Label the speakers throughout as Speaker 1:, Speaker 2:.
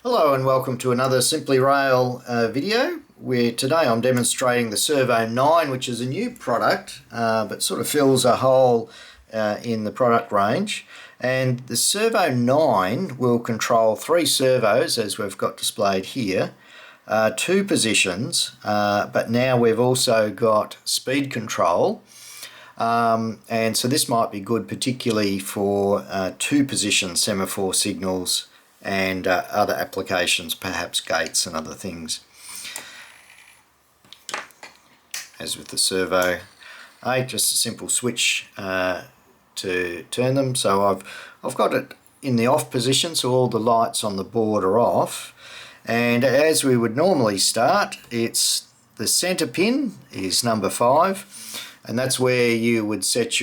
Speaker 1: Hello and welcome to another SimplyRail video where today I'm demonstrating the Servo 9, which is a new product but sort of fills a hole in the product range. And the Servo 9 will control 3 servos, as we've got displayed here, 2 positions, but now we've also got speed control. And so this might be good particularly for 2 position semaphore signals and other applications, perhaps gates and other things. As with the Servo 8, just a simple switch to turn them. So I've got it in the off position, so all the lights on the board are off. And as we would normally start, it's the center pin is number 5, and that's where you would set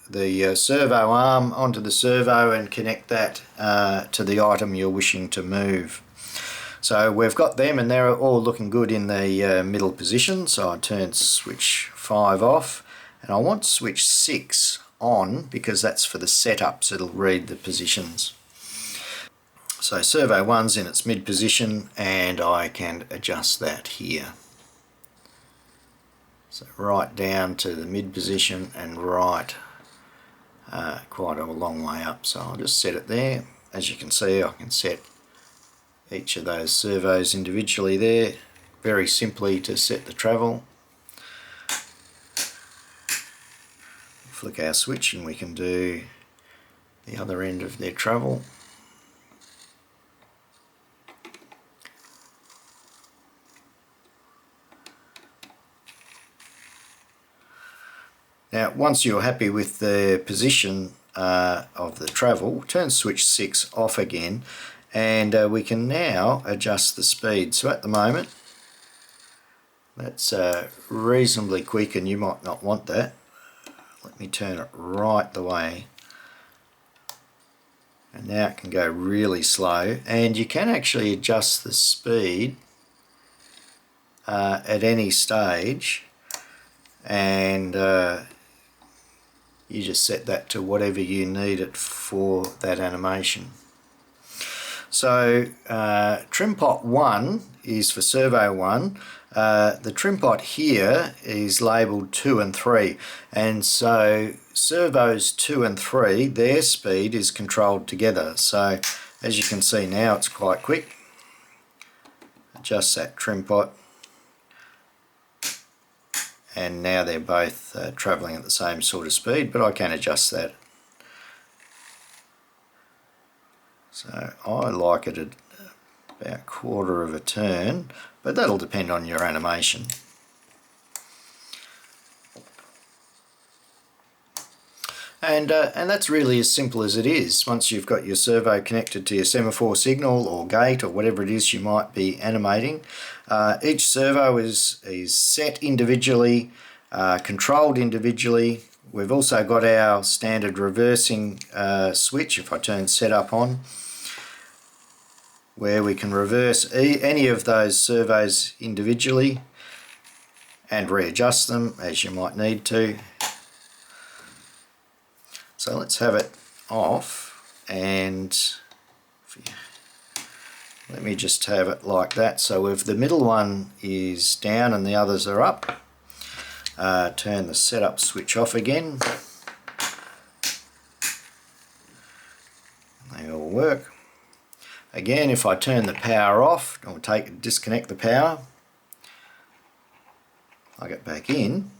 Speaker 1: the servo arm onto the servo and connect that to the item you're wishing to move. So we've got them and they're all looking good in the middle position. So I turn switch 5 off and I want switch 6 on because that's for the setups. It'll read the positions. So servo 1's in its mid position and I can adjust that here. So right down to the mid position and right quite a long way up, so I'll just set it there. As you can see, I can set each of those servos individually there, very simply to set the travel. Flick our switch and we can do the other end of their travel. Now, once you're happy with the position of the travel, turn switch 6 off again and we can now adjust the speed. So at the moment, that's reasonably quick and you might not want that. Let me turn it right the way. And now it can go really slow, and you can actually adjust the speed at any stage, and you just set that to whatever you need it for that animation. So trim pot 1 is for servo 1. The trim pot here is labelled 2 and 3, and so servos 2 and 3, their speed is controlled together. So as you can see now, it's quite quick. Adjust that trim pot. And now they're both travelling at the same sort of speed, but I can adjust that. So I like it at about 1/4 of a turn, but that'll depend on your animation. And that's really as simple as it is. Once you've got your servo connected to your semaphore signal or gate or whatever it is you might be animating, each servo is set individually, controlled individually. We've also got our standard reversing switch, if I turn setup on, where we can reverse any of those servos individually and readjust them as you might need to. So let's have it off, and let me just have it like that. So if the middle one is down and the others are up, turn the setup switch off again. They all work. Again, if I turn the power off, or disconnect the power, plug it back in,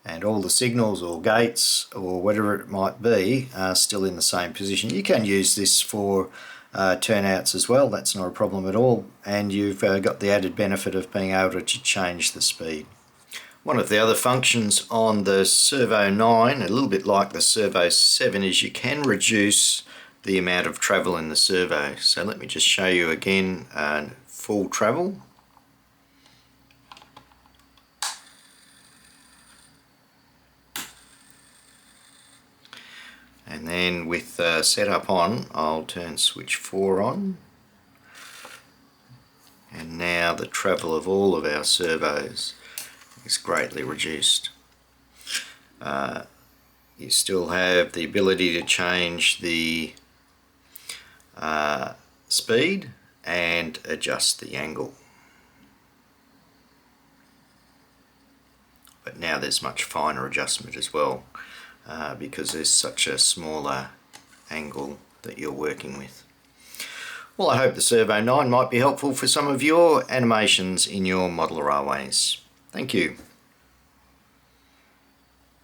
Speaker 1: and all the signals or gates or whatever it might be are still in the same position. You can use this for turnouts as well, that's not a problem at all, and you've got the added benefit of being able to change the speed. One of the other functions on the Servo 9, a little bit like the Servo 7, is you can reduce the amount of travel in the servo. So let me just show you again full travel. And then with setup on, I'll turn switch 4 on. And now the travel of all of our servos is greatly reduced. You still have the ability to change the speed and adjust the angle. But now there's much finer adjustment as well, because there's such a smaller angle that you're working with. Well, I hope the Servo 9 might be helpful for some of your animations in your model railways. Thank you.